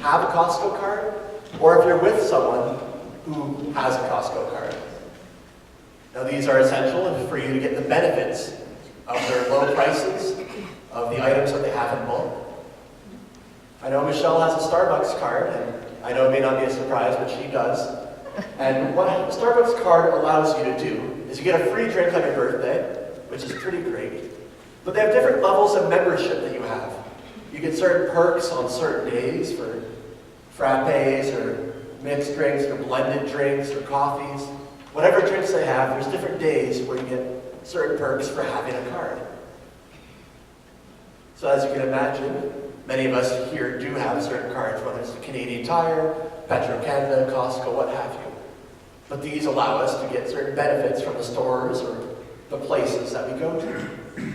have a Costco card, or if you're with someone who has a Costco card. Now these are essential for you to get the benefits of their low prices, of the items that they have in bulk. I know Michelle has a Starbucks card, and I know it may not be a surprise, but she does. And what a Starbucks card allows you to do is you get a free drink on your birthday, which is pretty great. But they have different levels of membership that you have. You get certain perks on certain days for frappes or mixed drinks or blended drinks or coffees. Whatever drinks they have, there's different days where you get certain perks for having a card. So as you can imagine, many of us here do have certain cards, whether it's Canadian Tire, Petro-Canada, Costco, what have you. But these allow us to get certain benefits from the stores or the places that we go to.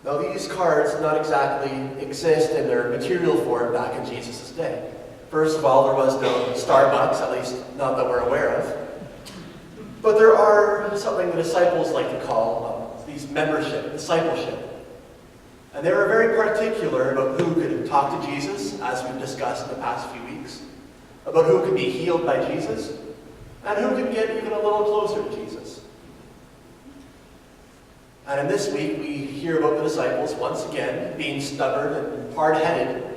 Now these cards not exactly exist in their material form back in Jesus' day. First of all, there was no Starbucks, at least not that we're aware of. But there are something the disciples like to call these membership, discipleship. And they were very particular about who could talk to Jesus, as we've discussed in the past few weeks, about who could be healed by Jesus, and who could get even a little closer to Jesus. And in this week, we hear about the disciples once again being stubborn and hard-headed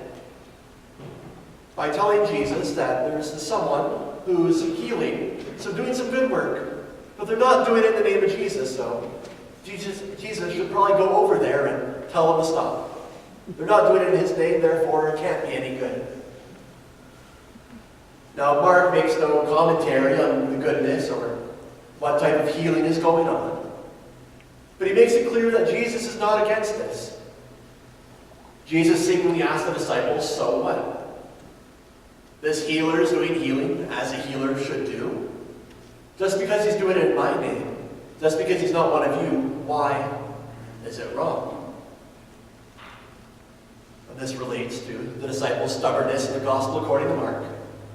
by telling Jesus that there's someone who's healing, so doing some good work, but they're not doing it in the name of Jesus, so Jesus should probably go over there and tell them to stop. They're not doing it in his name, therefore it can't be any good. Now, Mark makes no commentary on the goodness or what type of healing is going on. But he makes it clear that Jesus is not against this. Jesus seemingly asked the disciples, so what? This healer is doing healing as a healer should do. Just because he's doing it in my name, just because he's not one of you, why is it wrong? And this relates to the disciples' stubbornness in the gospel according to Mark.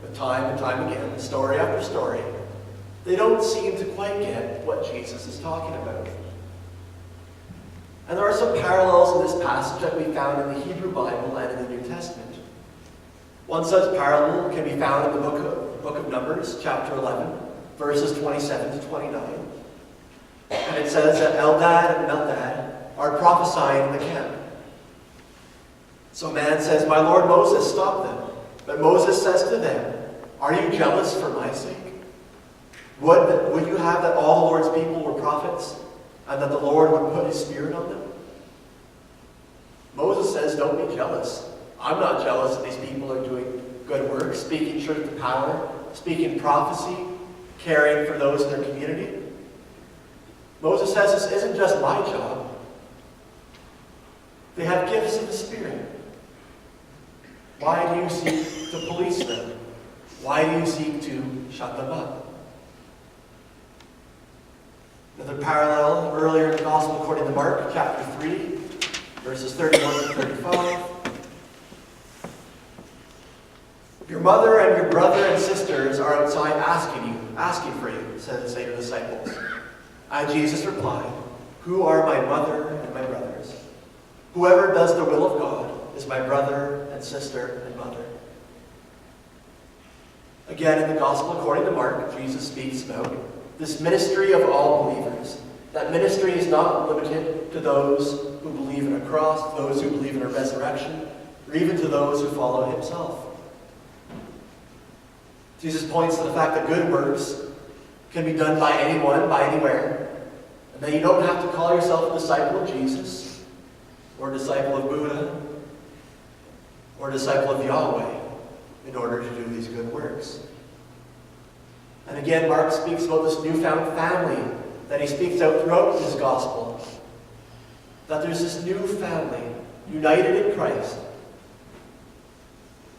But time and time again, story after story, they don't seem to quite get what Jesus is talking about. And there are some parallels in this passage that we found in the Hebrew Bible and in the New Testament. One such parallel can be found in the book of Numbers, chapter 11, verses 27 to 29. And it says that Eldad and Meldad are prophesying in the camp. So man says, "My lord Moses, stop them." But Moses says to them, "Are you jealous for my sake? Would you have that all the Lord's people were prophets, and that the Lord would put his spirit on them?" Moses says, "Don't be jealous. I'm not jealous that these people are doing good work, speaking truth to power, speaking prophecy, caring for those in their community." Moses says, "This isn't just my job. They have gifts of the Spirit. Why do you seek to police them? Why do you seek to shut them up?" Another parallel earlier in the Gospel according to Mark, chapter 3, verses 31 to 35. "Your mother and your brother and sisters are outside asking for you," says the disciples. And Jesus replied, "Who are my mother and my brothers? Whoever does the will of God is my brother and sister and mother." Again, in the Gospel according to Mark, Jesus speaks about this ministry of all believers. That ministry is not limited to those who believe in a cross, those who believe in a resurrection, or even to those who follow himself. Jesus points to the fact that good works can be done by anyone, by anywhere, and that you don't have to call yourself a disciple of Jesus, or a disciple of Buddha, or a disciple of Yahweh in order to do these good works. And again, Mark speaks about this newfound family that he speaks out throughout his gospel. That there's this new family united in Christ.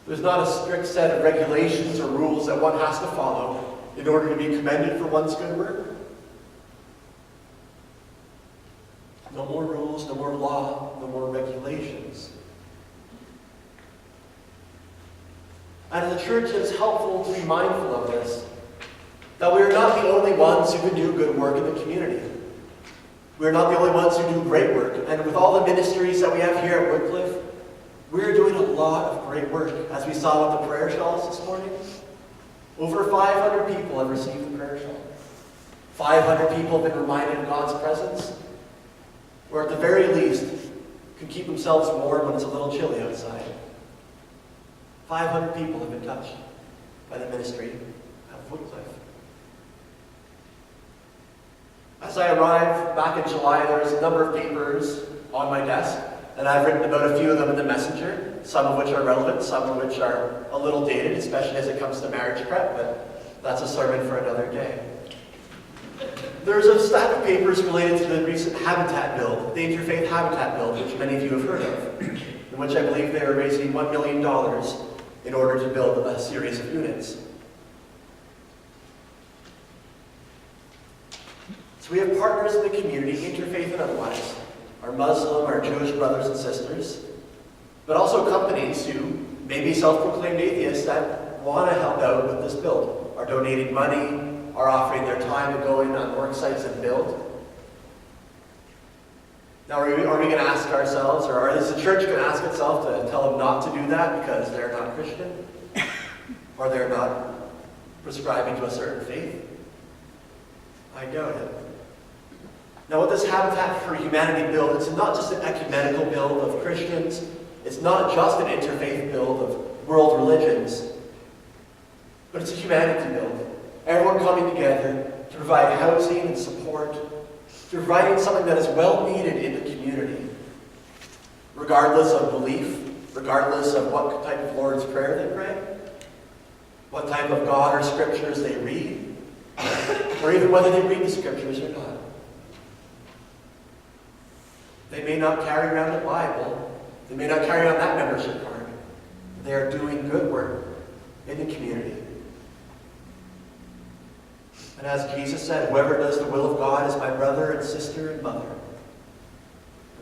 There's not a strict set of regulations or rules that one has to follow in order to be commended for one's good work. No more rules, no more law, no more regulations. And the church is helpful to be mindful of this, that we are not the only ones who can do good work in the community. We are not the only ones who do great work. And with all the ministries that we have here at Wycliffe, we're lot of great work. As we saw with the prayer shawls this morning, over 500 people have received the prayer shawl. 500 people have been reminded of God's presence, or at the very least, can keep themselves warm when it's a little chilly outside. 500 people have been touched by the ministry of Woodcliff. As I arrived back in July, there was a number of papers on my desk, and I've written about a few of them in the messenger, some of which are relevant, some of which are a little dated, especially as it comes to marriage prep, but that's a sermon for another day. There's a stack of papers related to the recent Habitat Bill, the Interfaith Habitat Bill, which many of you have heard of, in which I believe they are raising $1 million in order to build a series of units. So we have partners in the community, interfaith and otherwise, our Muslim, our Jewish brothers and sisters, but also companies who may be self-proclaimed atheists that want to help out with this build, are donating money, are offering their time to go in on work sites and build. Now, are we going to ask ourselves, or is the church going to ask itself to tell them not to do that because they're not Christian? Or they're not prescribing to a certain faith? I doubt it. Now, with this Habitat for Humanity build, it's not just an ecumenical build of Christians, it's not just an interfaith build of world religions, but it's a humanity build. Everyone coming together to provide housing and support, to providing something that is well needed in the community, regardless of belief, regardless of what type of Lord's Prayer they pray, what type of God or scriptures they read, or even whether they read the scriptures or not. They may not carry around a Bible, they may not carry around that membership card, but they are doing good work in the community. And as Jesus said, whoever does the will of God is my brother and sister and mother.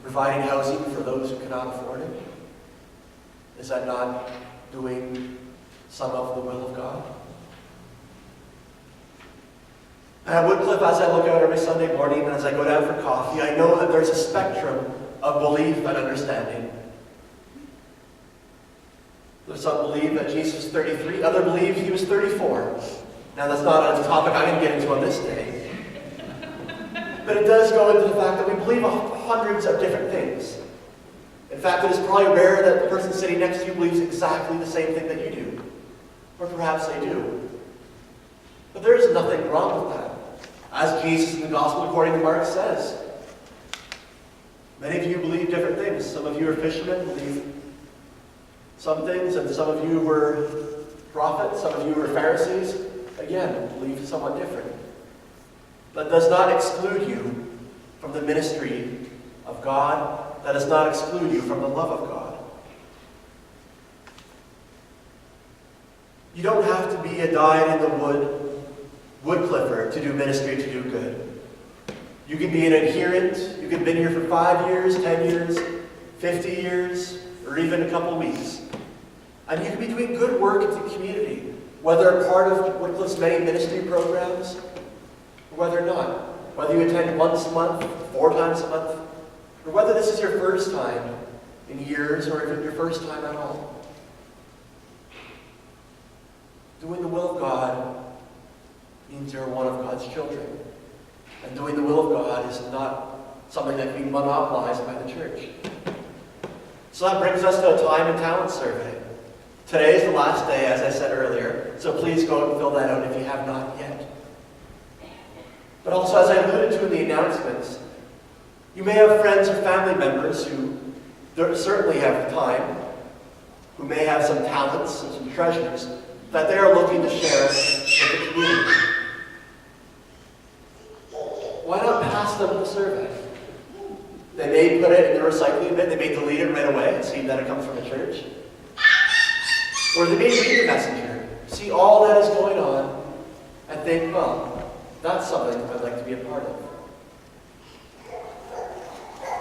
Providing housing for those who cannot afford it. Is that not doing some of the will of God? And at Woodcliff, as I look out every Sunday morning and as I go down for coffee, I know that there's a spectrum of belief and understanding. Some believe that Jesus was 33, others believe he was 34. Now, that's not a topic I'm going to get into on this day. But it does go into the fact that we believe hundreds of different things. In fact, it is probably rare that the person sitting next to you believes exactly the same thing that you do. Or perhaps they do. But there is nothing wrong with that. As Jesus in the Gospel according to Mark says, many of you believe different things. Some of you are fishermen, believe some things, and some of you were prophets, some of you were Pharisees. Again, believe somewhat different. That does not exclude you from the ministry of God. That does not exclude you from the love of God. You don't have to be a dyed-in-the-wood Woodcliffer to do ministry, to do good. You can be an adherent. You can have been here for 5 years, 10 years, 50 years, or even a couple weeks. And you can be doing good work in the community. Whether part of Woodcliff's many ministry programs, or whether not. Whether you attend once a month, 4 times a month, or whether this is your first time in years, or even your first time at all. Doing the will of God means you're one of God's children. And doing the will of God is not something that can be monopolized by the church. So that brings us to a time and talent survey. Today is the last day, as I said earlier, so please go and fill that out if you have not yet. But also, as I alluded to in the announcements, you may have friends or family members who certainly have time, who may have some talents and some treasures that they are looking to share with the community. Why not pass them the survey? They may put it in the recycling bin, they may delete it right away and see that it comes from the church. Or they may read the messenger, see all that is going on, and think, well, that's something I'd like to be a part of.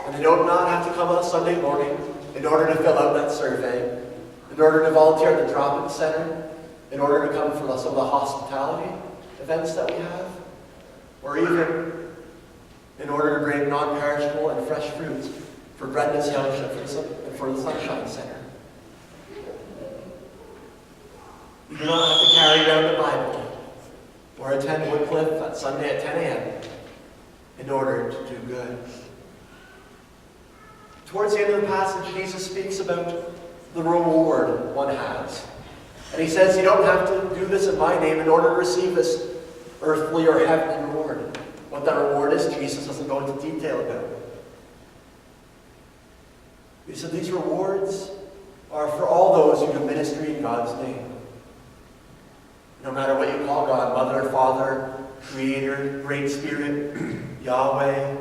And they do not have to come on a Sunday morning in order to fill out that survey, in order to volunteer at the drop-in center, in order to come for some of the hospitality events that we have, or even in order to bring non-perishable and fresh fruits for Brenda's Township and for the Sunshine Center. do not have to carry around a Bible or attend Wycliffe on Sunday at 10 a.m. in order to do good. Towards the end of the passage, Jesus speaks about the reward one has. And he says you don't have to do this in my name in order to receive this earthly or heavenly reward. What that reward is, Jesus doesn't go into detail about. He said these rewards are for all those who do ministry in God's name. No matter what you call God, Mother, Father, Creator, Great Spirit, Yahweh,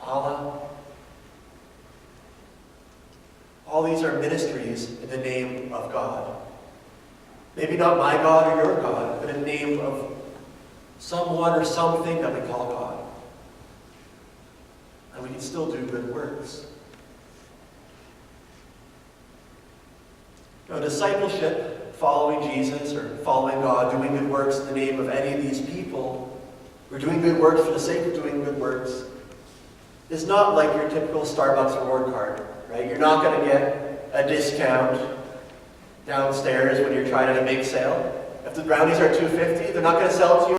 Allah. All these are ministries in the name of God. Maybe not my God or your God, but in the name of someone or something that we call God. And we can still do good works. Now, discipleship, following Jesus or following God, doing good works in the name of any of these people, or doing good works for the sake of doing good works, is not like your typical Starbucks reward card, right? You're not going to get a discount downstairs when you're trying at a big sale. If the brownies are $2.50, they're not going to sell it to you